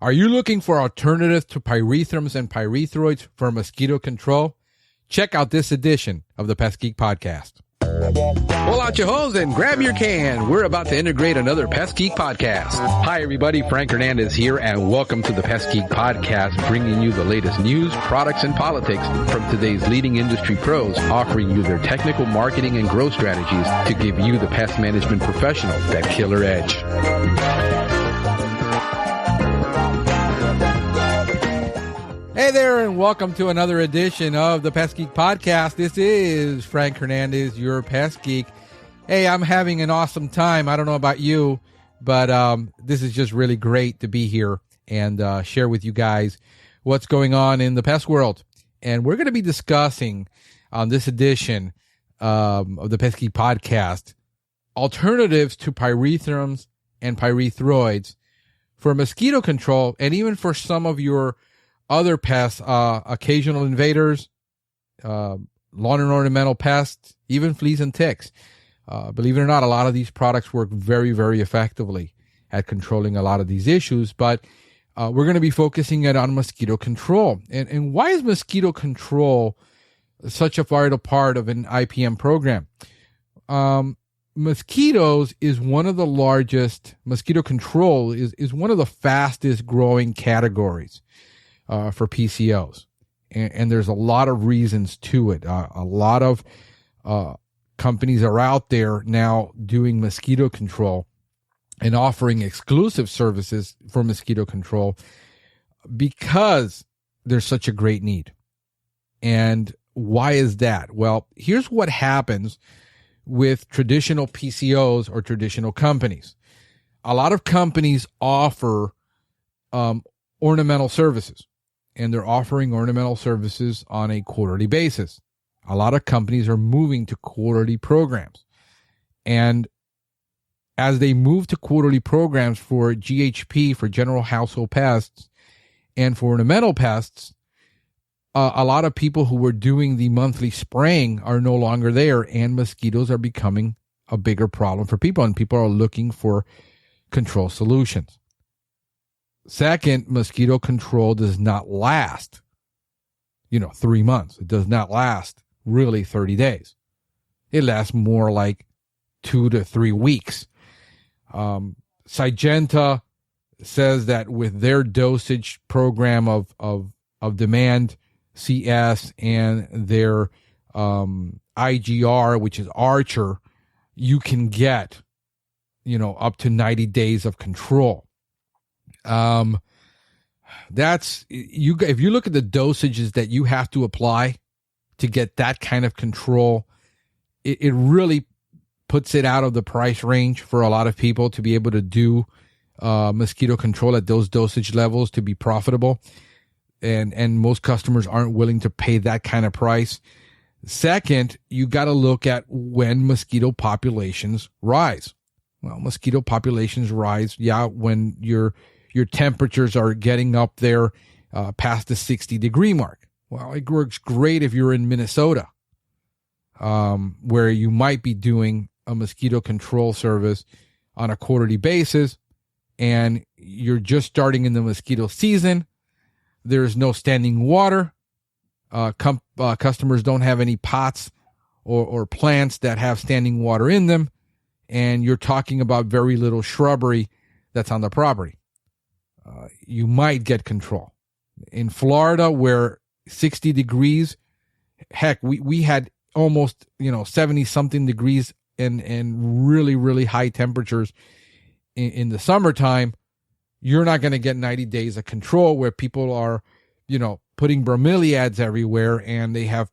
Are you looking for alternatives to pyrethrums and pyrethroids for mosquito control? Check out this edition of the Pest Geek Podcast. Pull out your hose and grab your can. We're about to integrate another Pest Geek Podcast. Hi, everybody. Frank Hernandez here, and welcome to the Pest Geek Podcast, bringing you the latest news, products, and politics from today's leading industry pros, offering you their technical marketing and growth strategies to give you, the pest management professional, that killer edge. Hey there, and welcome to another edition of the Pest Geek Podcast. This is Frank Hernandez, your Pest Geek. Hey, I'm having an awesome time. I don't know about you, but this is just really great to be here and share with you guys what's going on in the pest world. And we're going to be discussing on this edition of the Pest Geek Podcast alternatives to pyrethrums and pyrethroids for mosquito control, and even for some of your other pests, occasional invaders, lawn and ornamental pests, even fleas and ticks. Believe it or not, a lot of these products work very, very effectively at controlling a lot of these issues, but we're going to be focusing it on mosquito control. And why is mosquito control such a vital part of an IPM program? Mosquitoes is one of the largest, mosquito control is one of the fastest growing categories for PCOs. And there's a lot of reasons to it. A lot of companies are out there now doing mosquito control and offering exclusive services for mosquito control because there's such a great need. And why is that? Well, here's what happens with traditional PCOs or traditional companies. A lot of companies offer ornamental services, and they're offering ornamental services on a quarterly basis. A lot of companies are moving to quarterly programs. And as they move to quarterly programs for GHP, for general household pests, and for ornamental pests, a lot of people who were doing the monthly spraying are no longer there, and mosquitoes are becoming a bigger problem for people, and people are looking for control solutions. Second, mosquito control does not last, 3 months. It does not last really 30 days. It lasts more like 2 to 3 weeks. Syngenta says that with their dosage program of demand CS and their IGR, which is Archer, you can get, up to 90 days of control. That's if you look at the dosages that you have to apply to get that kind of control, it really puts it out of the price range for a lot of people to be able to do mosquito control at those dosage levels to be profitable. And most customers aren't willing to pay that kind of price. Second, you got to look at when mosquito populations rise. Well, mosquito populations rise, when your temperatures are getting up there past the 60-degree mark. Well, it works great if you're in Minnesota, where you might be doing a mosquito control service on a quarterly basis, and you're just starting in the mosquito season. There's no standing water. Customers don't have any pots or plants that have standing water in them, and you're talking about very little shrubbery that's on the property. You might get control. In Florida, where 60 degrees, heck, we had almost 70 something degrees and really, really high temperatures in the summertime. You're not going to get 90 days of control where people are, putting bromeliads everywhere, and they have,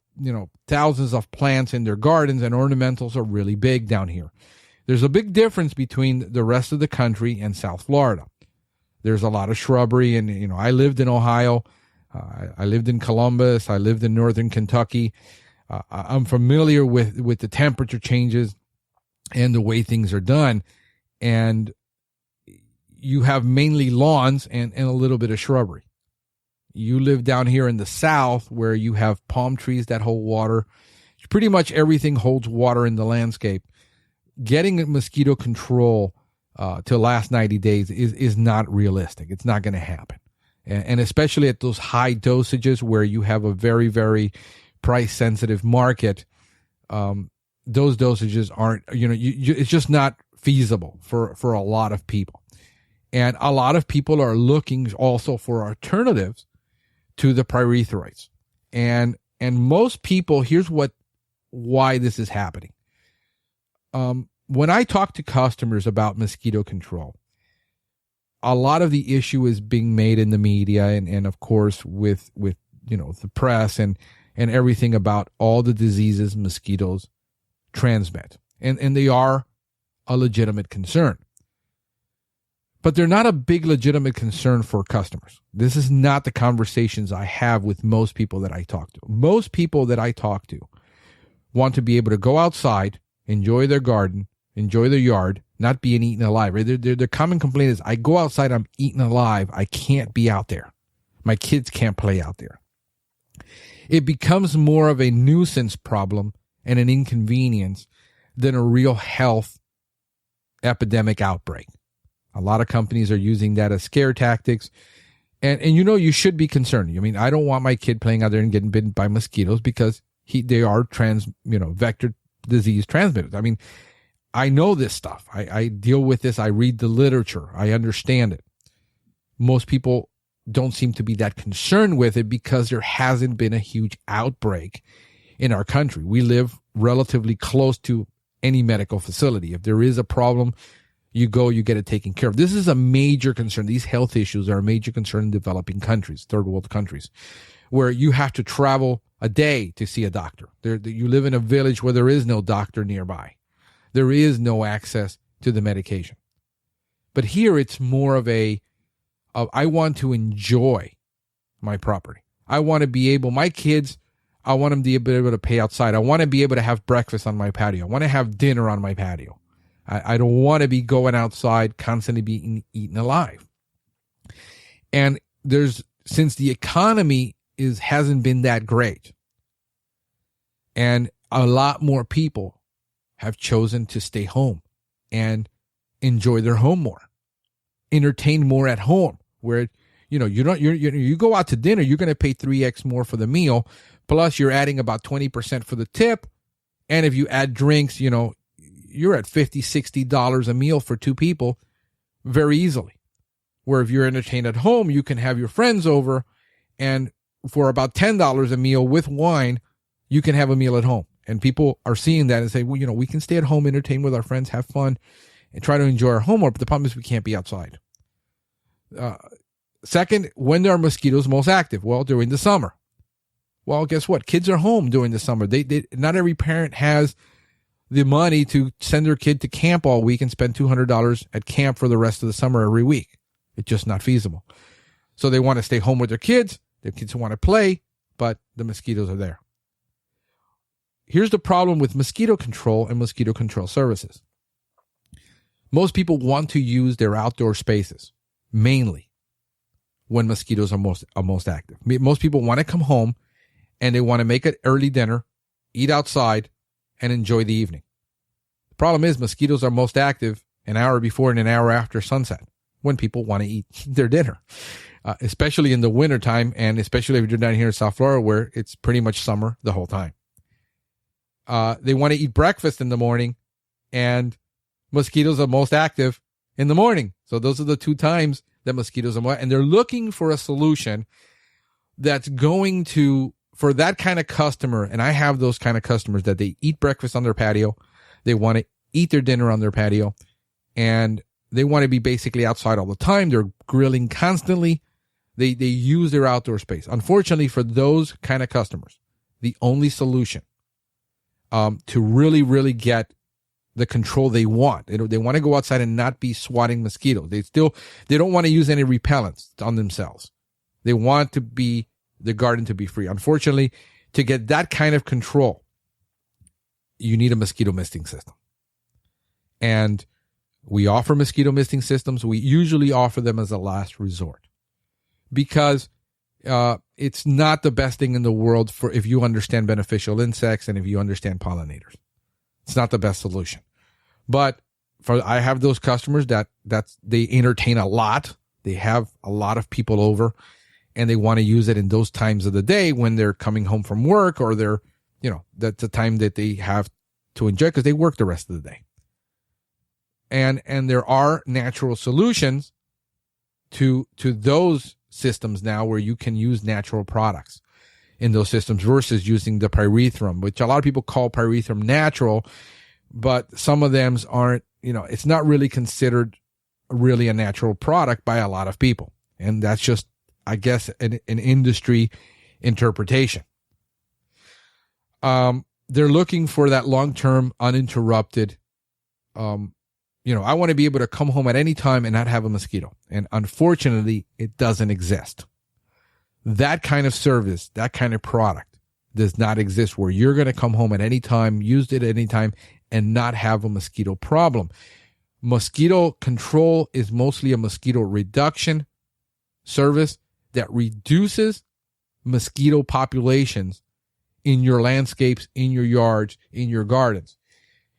thousands of plants in their gardens, and ornamentals are really big down here. There's a big difference between the rest of the country and South Florida. There's a lot of shrubbery, and, I lived in Ohio. I lived in Columbus. I lived in northern Kentucky. I'm familiar with the temperature changes and the way things are done. And you have mainly lawns and a little bit of shrubbery. You live down here in the South, where you have palm trees that hold water. Pretty much everything holds water in the landscape. Getting mosquito control to last 90 days is not realistic. It's not going to happen. And especially at those high dosages where you have a very, very price sensitive market, those dosages aren't, it's just not feasible for a lot of people. And a lot of people are looking also for alternatives to the pyrethroids. And most people, here's why this is happening. When I talk to customers about mosquito control, a lot of the issue is being made in the media and of course with the press and everything about all the diseases mosquitoes transmit. And they are a legitimate concern. But they're not a big legitimate concern for customers. This is not the conversations I have with most people that I talk to. Most people that I talk to want to be able to go outside, enjoy their garden, enjoy their yard, not being eaten alive. Their common complaint is, I go outside, I'm eaten alive. I can't be out there. My kids can't play out there. It becomes more of a nuisance problem and an inconvenience than a real health epidemic outbreak. A lot of companies are using that as scare tactics. And you should be concerned. I mean, I don't want my kid playing out there and getting bitten by mosquitoes because they are vector disease transmitters. I mean, I know this stuff. I deal with this. I read the literature. I understand it. Most people don't seem to be that concerned with it because there hasn't been a huge outbreak in our country. We live relatively close to any medical facility. If there is a problem, you get it taken care of. This is a major concern. These health issues are a major concern in developing countries, third world countries, where you have to travel a day to see a doctor. You live in a village where there is no doctor nearby. There is no access to the medication. But here it's more of I want to enjoy my property. I want to be able, my kids, I want them to be able to play outside. I want to be able to have breakfast on my patio. I want to have dinner on my patio. I don't want to be going outside constantly being eaten alive. And since the economy hasn't been that great, and a lot more people have chosen to stay home and enjoy their home more, entertain more at home, where you go out to dinner, you're going to pay 3x more for the meal, plus you're adding about 20% for the tip, and if you add drinks, you're at $50, $60 a meal for two people very easily. Where if you're entertained at home, you can have your friends over, and for about $10 a meal with wine, you can have a meal at home. And people are seeing that and say, well, we can stay at home, entertain with our friends, have fun, and try to enjoy our home more. But the problem is we can't be outside. Second, when are mosquitoes most active? Well, during the summer. Well, guess what? Kids are home during the summer. Not every parent has the money to send their kid to camp all week and spend $200 at camp for the rest of the summer every week. It's just not feasible. So they want to stay home with their kids. Their kids want to play, but the mosquitoes are there. Here's the problem with mosquito control and mosquito control services. Most people want to use their outdoor spaces, mainly when mosquitoes are most active. Most people want to come home and they want to make an early dinner, eat outside, and enjoy the evening. The problem is mosquitoes are most active an hour before and an hour after sunset when people want to eat their dinner, especially in the wintertime, and especially if you're down here in South Florida where it's pretty much summer the whole time. They want to eat breakfast in the morning, and mosquitoes are most active in the morning. So those are the two times that mosquitoes are more, and they're looking for a solution that's going to, for that kind of customer, and I have those kind of customers that they eat breakfast on their patio, they want to eat their dinner on their patio, and they want to be basically outside all the time. They're grilling constantly. They use their outdoor space. Unfortunately, for those kind of customers, the only solution to really, really get the control they want, they want to go outside and not be swatting mosquitoes. They don't want to use any repellents on themselves. They want the garden to be free. Unfortunately, to get that kind of control, you need a mosquito misting system. And we offer mosquito misting systems. We usually offer them as a last resort because it's not the best thing in the world for if you understand beneficial insects and if you understand pollinators. It's not the best solution. But I have those customers that they entertain a lot They have a lot of people over, and they want to use it in those times of the day when they're coming home from work, or they're, that's the time that they have to enjoy because they work the rest of the day. And there are natural solutions to those systems now where you can use natural products in those systems versus using the pyrethrum, which a lot of people call pyrethrum natural, but some of them aren't, it's not really considered really a natural product by a lot of people. And that's just, I guess, an industry interpretation. They're looking for that long-term uninterrupted, I want to be able to come home at any time and not have a mosquito. And unfortunately, it doesn't exist. That kind of service, that kind of product does not exist where you're going to come home at any time, use it at any time, and not have a mosquito problem. Mosquito control is mostly a mosquito reduction service that reduces mosquito populations in your landscapes, in your yards, in your gardens.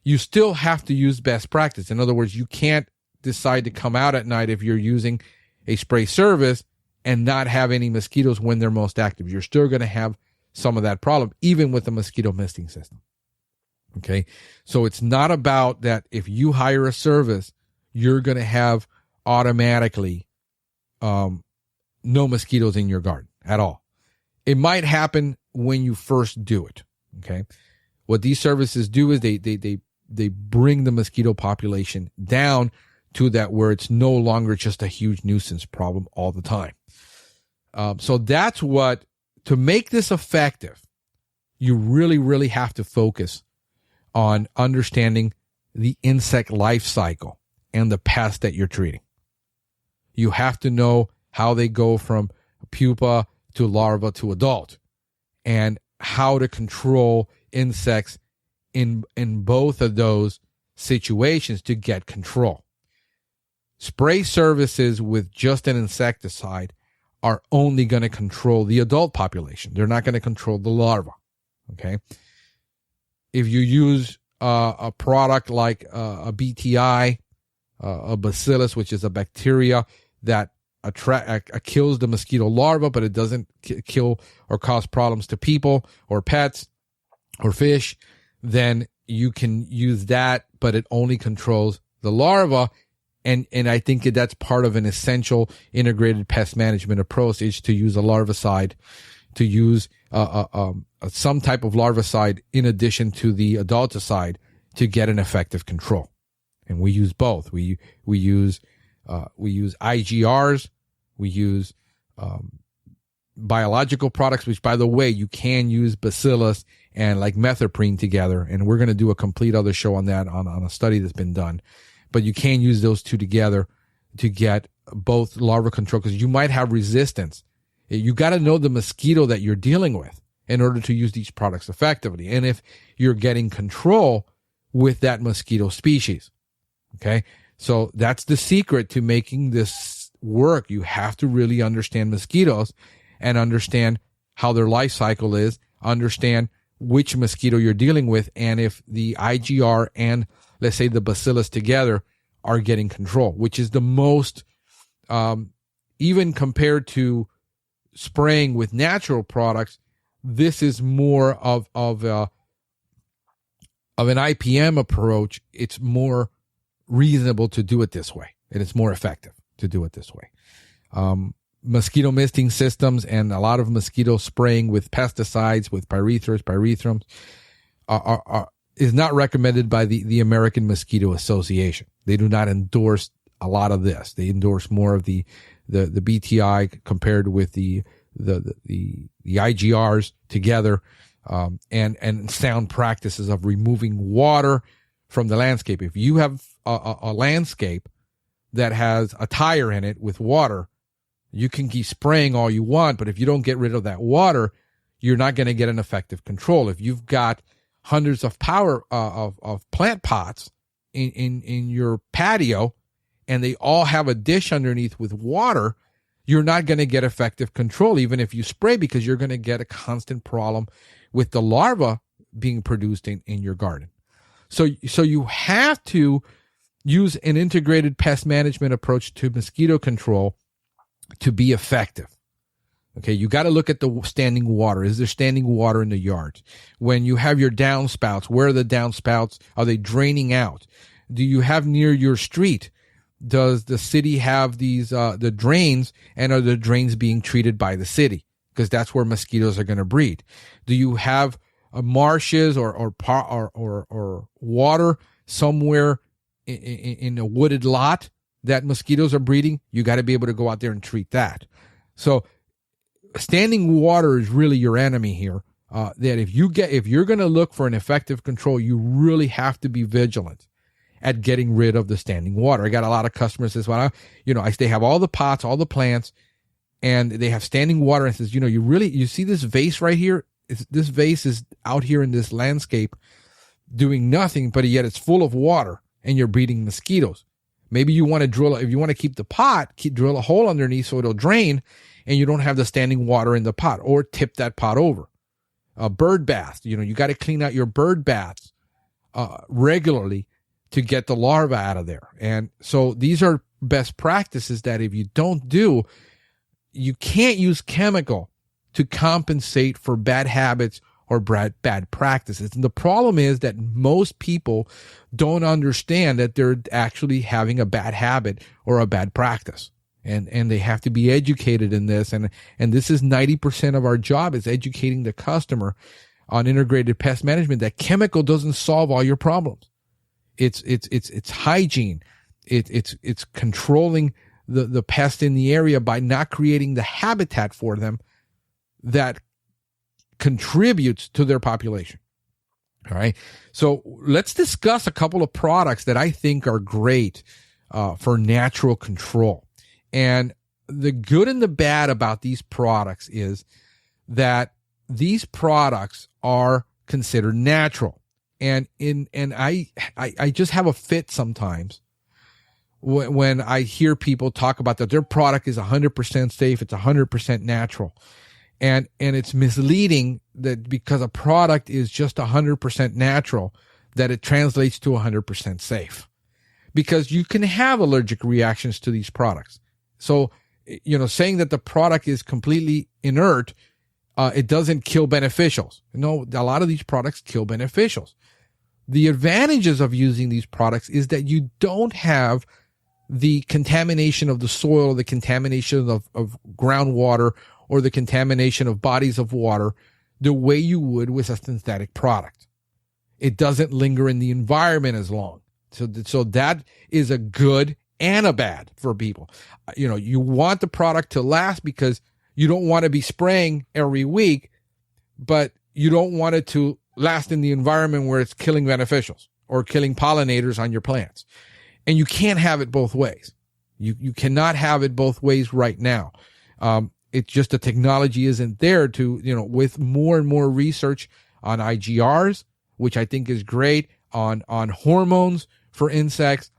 You still have to use best practice. In other words, you can't decide to come out at night if you're using a spray service and not have any mosquitoes when they're most active. You're still going to have some of that problem, even with the mosquito misting system. Okay. So it's not about that if you hire a service, you're going to have automatically, no mosquitoes in your garden at all. It might happen when you first do it. Okay. What these services do is they bring the mosquito population down to that where it's no longer just a huge nuisance problem all the time. So that's to make this effective, you really, really have to focus on understanding the insect life cycle and the pest that you're treating. You have to know how they go from pupa to larva to adult and how to control insects in both of those situations to get control. Spray services with just an insecticide are only going to control the adult population. They're not going to control the larva. Okay. If you use a product like a BTI, a bacillus, which is a bacteria that kills the mosquito larva, but it doesn't kill or cause problems to people or pets or fish, then you can use that, but it only controls the larva. And I think that's part of an essential integrated pest management approach is to use a larvicide, to use some type of larvicide in addition to the adulticide to get an effective control. And we use both. We use IGRs, we use biological products, which, by the way, you can use bacillus and like methoprene together. And we're going to do a complete other show on that on a study that's been done. But you can use those two together to get both larva control because you might have resistance. You got to know the mosquito that you're dealing with in order to use these products effectively. And if you're getting control with that mosquito species. Okay. So that's the secret to making this work. You have to really understand mosquitoes and understand how their life cycle is, understand which mosquito you're dealing with, and if the IGR and, let's say, the bacillus together are getting control, which is the most, even compared to spraying with natural products, this is more of an IPM approach. It's more reasonable to do it this way, and it's more effective to do it this way. Mosquito misting systems and a lot of mosquito spraying with pesticides, with pyrethrums, is not recommended by the American Mosquito Association. They do not endorse a lot of this. They endorse more of the BTI compared with the IGRs together, and sound practices of removing water from the landscape. If you have a landscape that has a tire in it with water, you can keep spraying all you want, but if you don't get rid of that water, you're not going to get an effective control. If you've got hundreds of of plant pots in your patio and they all have a dish underneath with water, you're not going to get effective control even if you spray, because you're going to get a constant problem with the larva being produced in your garden. So you have to use an integrated pest management approach to mosquito control to be effective. Okay, you got to look at the standing water. Is there standing water in the yards? When you have your downspouts, where are the downspouts? Are they draining out? Do you have near your street? Does the city have these the drains, and are the drains being treated by the city? Because that's where mosquitoes are going to breed. Do you have marshes or water somewhere in a wooded lot that mosquitoes are breeding? You got to be able to go out there and treat that. So standing water is really your enemy here. That if you're going to look for an effective control, you really have to be vigilant at getting rid of the standing water. I got a lot of customers that says, they have all the pots, all the plants, and they have standing water, and says, you see this vase right here? This vase is out here in this landscape doing nothing, but yet it's full of water and you're breeding mosquitoes. Maybe you want to if you want to keep the pot, drill a hole underneath so it'll drain and you don't have the standing water in the pot, or tip that pot over. Bird baths, you got to clean out your bird baths regularly to get the larva out of there. And so these are best practices that if you don't do, you can't use chemical to compensate for bad habits or bad practices. And the problem is that most people don't understand that they're actually having a bad habit or a bad practice. And they have to be educated in this. And this is 90% of our job, is educating the customer on integrated pest management, that chemical doesn't solve all your problems. It's hygiene. It's controlling the pest in the area by not creating the habitat for them that contributes to their population. All right. So let's discuss a couple of products that I think are great for natural control. And the good and the bad about these products is that these products are considered natural. And I just have a fit sometimes when I hear people talk about that their product is 100% safe, it's 100% natural. And it's misleading that because a product is just 100% natural, that it translates to 100% safe. Because you can have allergic reactions to these products. So, saying that the product is completely inert, it doesn't kill beneficials. No, a lot of these products kill beneficials. The advantages of using these products is that you don't have the contamination of the soil, the contamination of groundwater, or the contamination of bodies of water the way you would with a synthetic product. It doesn't linger in the environment as long. So that is a good and a bad for people. You want the product to last because you don't want to be spraying every week, but you don't want it to last in the environment where it's killing beneficials or killing pollinators on your plants. And you can't have it both ways. You cannot have it both ways right now. It's just the technology isn't there to, with more and more research on IGRs, which I think is great, on hormones for insects,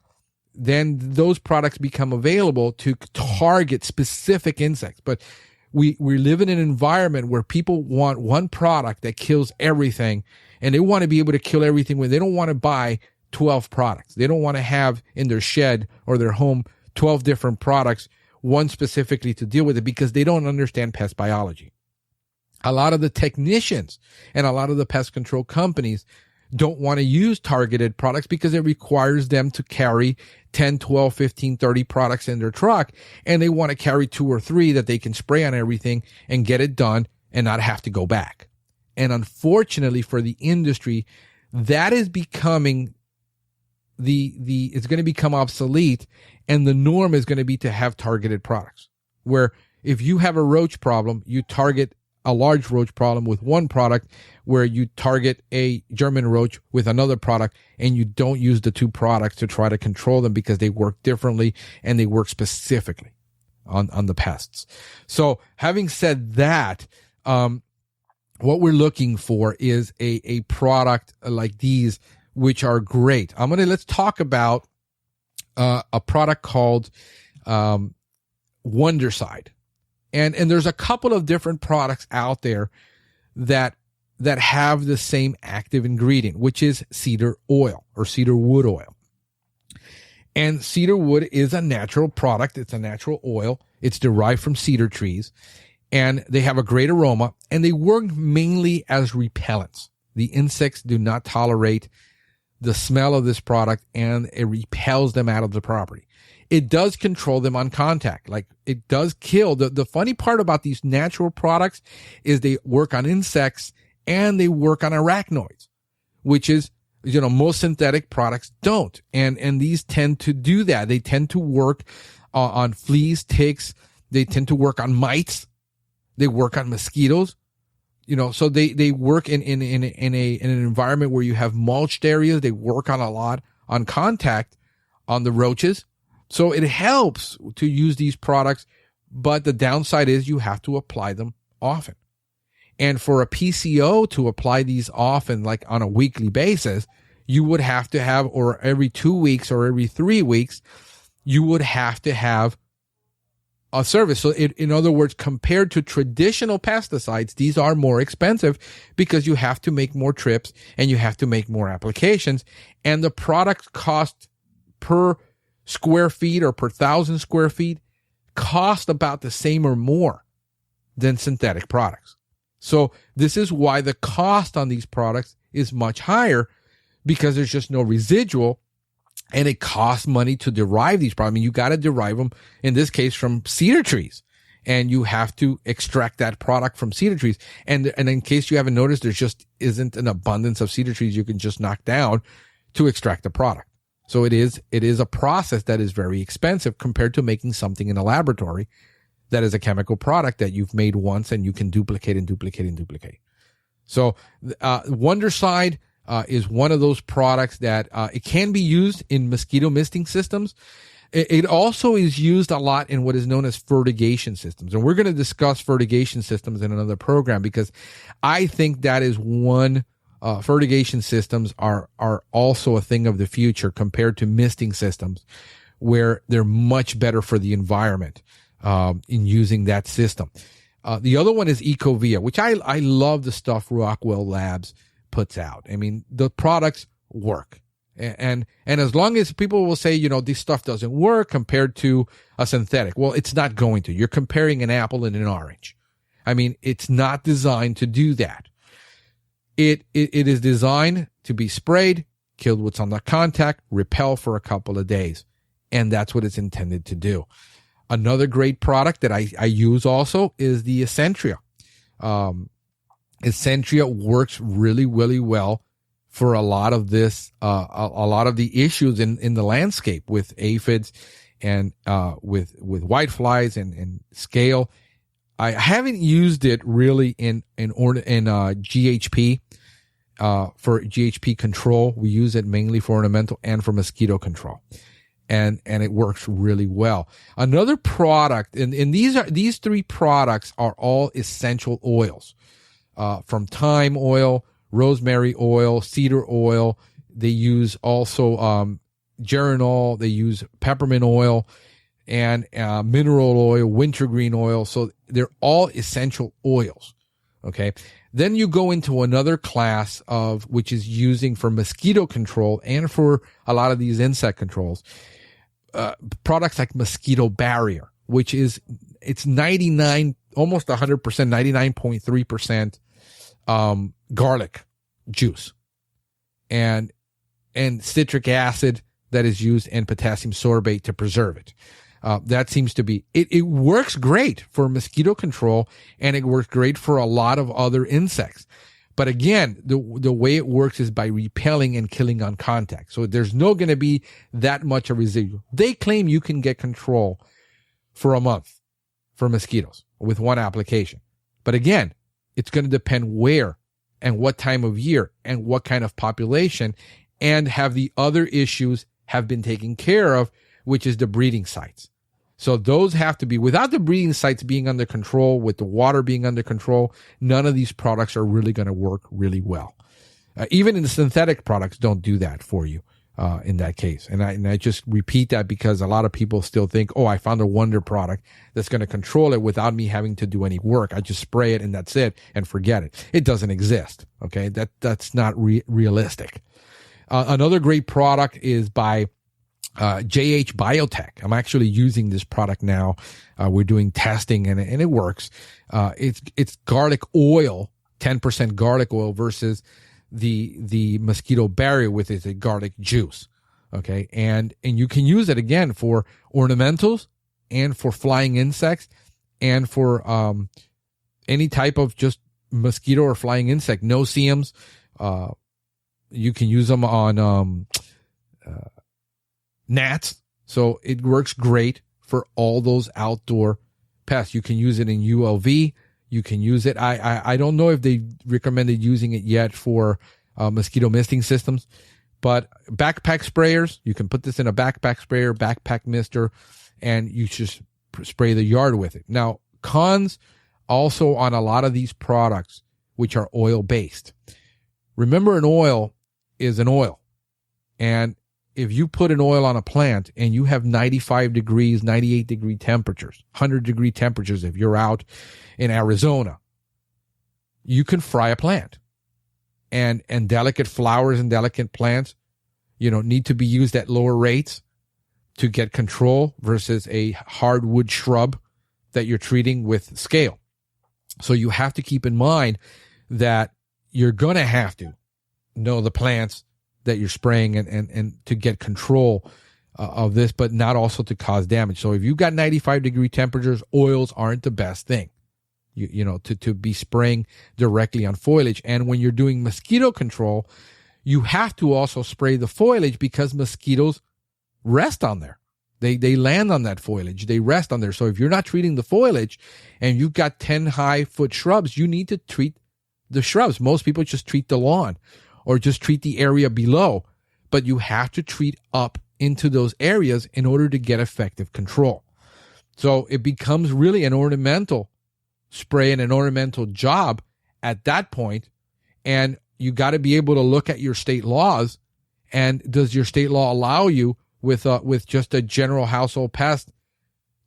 then those products become available to target specific insects. But we live in an environment where people want one product that kills everything, and they want to be able to kill everything when they don't want to buy 12 products. They don't want to have in their shed or their home 12 different products, one specifically to deal with it, because they don't understand pest biology. A lot of the technicians and a lot of the pest control companies don't want to use targeted products because it requires them to carry 10, 12, 15, 30 products in their truck, and they want to carry 2 or 3 that they can spray on everything and get it done and not have to go back. And unfortunately for the industry, that is becoming it's going to become obsolete, and the norm is going to be to have targeted products, where if you have a roach problem, you target a large roach problem with one product, where you target a German roach with another product, and you don't use the 2 products to try to control them because they work differently and they work specifically on the pests. So having said that, what we're looking for is a product like these, which are great. Let's talk about a product called Wondercide. And there's a couple of different products out there that have the same active ingredient, which is cedar oil or cedar wood oil. And cedar wood is a natural product. It's a natural oil. It's derived from cedar trees, and they have a great aroma, and they work mainly as repellents. The insects do not tolerate the smell of this product, and it repels them out of the property. It does control them on contact. Like, it does kill. The funny part about these natural products is they work on insects and they work on arachnoids, which is, most synthetic products don't. And these tend to do that. They tend to work on fleas, ticks. They tend to work on mites. They work on mosquitoes. So they work in an environment where you have mulched areas. They work on a lot on contact on the roaches. So it helps to use these products, but the downside is you have to apply them often. And for a PCO to apply these often, like on a weekly basis, you would have to have, or every 2 weeks or every 3 weeks, you would have to have a service. So in other words, compared to traditional pesticides, these are more expensive because you have to make more trips and you have to make more applications, and the product cost per square feet or per 1,000 square feet cost about the same or more than synthetic products. So this is why the cost on these products is much higher, because there's just no residual, and it costs money to derive these products. I mean, you got to derive them, in this case, from cedar trees, and you have to extract that product from cedar trees. And in case you haven't noticed, there just isn't an abundance of cedar trees you can just knock down to extract the product. So it is a process that is very expensive compared to making something in a laboratory that is a chemical product that you've made once and you can duplicate and duplicate and duplicate. So Wondercide is one of those products that it can be used in mosquito misting systems. It also is used a lot in what is known as fertigation systems. And we're going to discuss fertigation systems in another program, because I think that is one. Fertigation systems are also a thing of the future compared to misting systems, where they're much better for the environment in using that system. The other one is Ecovia, which I love the stuff Rockwell Labs puts out. I mean, the products work. And as long as people will say, this stuff doesn't work compared to a synthetic, well, it's not going to. You're comparing an apple and an orange. I mean, it's not designed to do that. It is designed to be sprayed, killed what's on the contact, repel for a couple of days. And that's what it's intended to do. Another great product that I use also is the Essentria. Essentria works really, really well for a lot of this, a lot of the issues in the landscape with aphids and with whiteflies and scale. I haven't used it really in GHP, for GHP control. We use it mainly for ornamental and for mosquito control. And it works really well. Another product, and these three products are all essential oils, from thyme oil, rosemary oil, cedar oil. They use also, geranol. They use peppermint oil and mineral oil, wintergreen oil. So they're all essential oils. Okay. Then you go into another class of, which is using for mosquito control and for a lot of these insect controls, products like mosquito barrier, which is, it's 99, almost 100%, 99.3%, garlic juice and citric acid that is used, and potassium sorbate to preserve it. That seems to be, it works great for mosquito control, and it works great for a lot of other insects. But again, the way it works is by repelling and killing on contact. So there's no going to be that much of residual. They claim you can get control for a month for mosquitoes with one application. But again, it's going to depend where and what time of year and what kind of population, and have the other issues have been taken care of, which is the breeding sites. So those have to be, without the breeding sites being under control, with the water being under control, none of these products are really going to work really well. Even in the synthetic products don't do that for you in that case. And I just repeat that because a lot of people still think, oh, I found a wonder product that's going to control it without me having to do any work. I just spray it and that's it, and forget it. It doesn't exist. Okay. That's not realistic. Another great product is by JH Biotech. I'm actually using this product now. We're doing testing and it works. It's garlic oil, 10% garlic oil versus the mosquito barrier with its garlic juice. Okay. And you can use it again for ornamentals and for flying insects and for, any type of just mosquito or flying insect, no-see-ums. You can use them on, gnats. So it works great for all those outdoor pests. You can use it in ULV. You can use it. I don't know if they recommended using it yet for mosquito misting systems, but backpack sprayers, you can put this in a backpack sprayer, backpack mister, and you just spray the yard with it. Now, cons also on a lot of these products, which are oil based. Remember, an oil is an oil. And if you put an oil on a plant and you have 95 degrees, 98 degree temperatures, 100 degree temperatures, if you're out in Arizona, you can fry a plant. And delicate flowers and delicate plants, need to be used at lower rates to get control versus a hardwood shrub that you're treating with scale. So you have to keep in mind that you're going to have to know the plants that you're spraying and to get control of this, but not also to cause damage. So if you've got 95 degree temperatures, oils aren't the best thing, to be spraying directly on foliage. And when you're doing mosquito control, you have to also spray the foliage because mosquitoes rest on there. They land on that foliage. They rest on there. So if you're not treating the foliage and you've got 10 high foot shrubs, you need to treat the shrubs. Most people just treat the lawn or just treat the area below, but you have to treat up into those areas in order to get effective control. So it becomes really an ornamental spray and an ornamental job at that point. And you got to be able to look at your state laws. And does your state law allow you with just a general household pest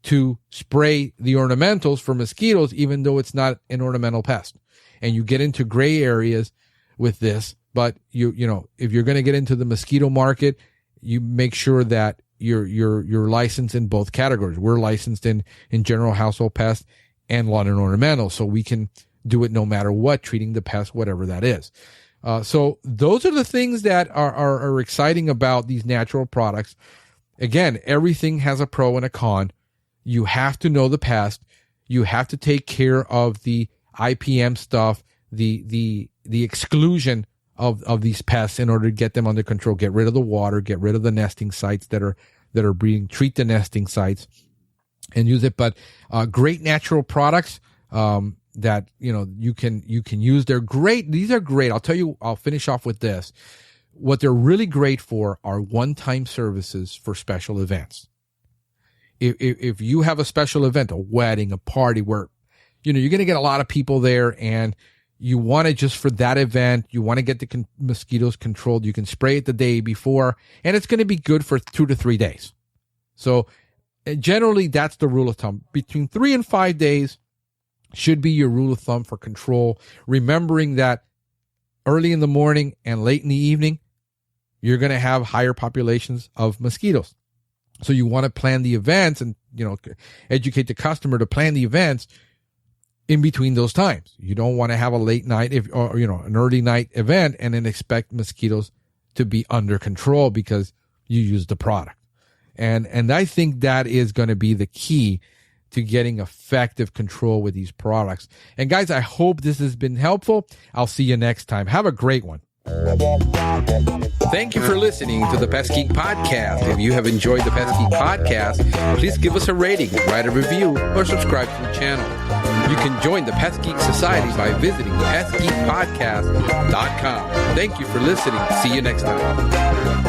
to spray the ornamentals for mosquitoes, even though it's not an ornamental pest? And you get into gray areas with this, but if you're going to get into the mosquito market, you make sure that you're licensed in both categories. We're licensed in general household pest and lawn and ornamental, so we can do it no matter what, treating the pest, whatever that is. So those are the things that are exciting about these natural products. Again, everything has a pro and a con. You have to know the pest. You have to take care of the IPM stuff, the exclusion of these pests in order to get them under control. Get rid of the water, get rid of the nesting sites that are breeding, treat the nesting sites and use it. But great natural products that you can use. They're great. These are great. I'll finish off with this. What they're really great for are one-time services for special events. If you have a special event, a wedding, a party where you're going to get a lot of people there and you want to just for that event, you want to get the mosquitoes controlled, you can spray it the day before and it's going to be good for 2 to 3 days. So generally that's the rule of thumb. Between 3 and 5 days should be your rule of thumb for control. Remembering that early in the morning and late in the evening, you're going to have higher populations of mosquitoes. So you want to plan the events and, educate the customer to plan the events in between those times. You don't want to have a late night or an early night event and then expect mosquitoes to be under control because you use the product. And I think that is going to be the key to getting effective control with these products. And guys, I hope this has been helpful. I'll see you next time. Have a great one. Thank you for listening to the Pest Geek Podcast. If you have enjoyed the Pest Geek Podcast, please give us a rating, write a review, or subscribe to the channel. You can join the Pest Geek Society by visiting pestgeekpodcast.com. Thank you for listening. See you next time.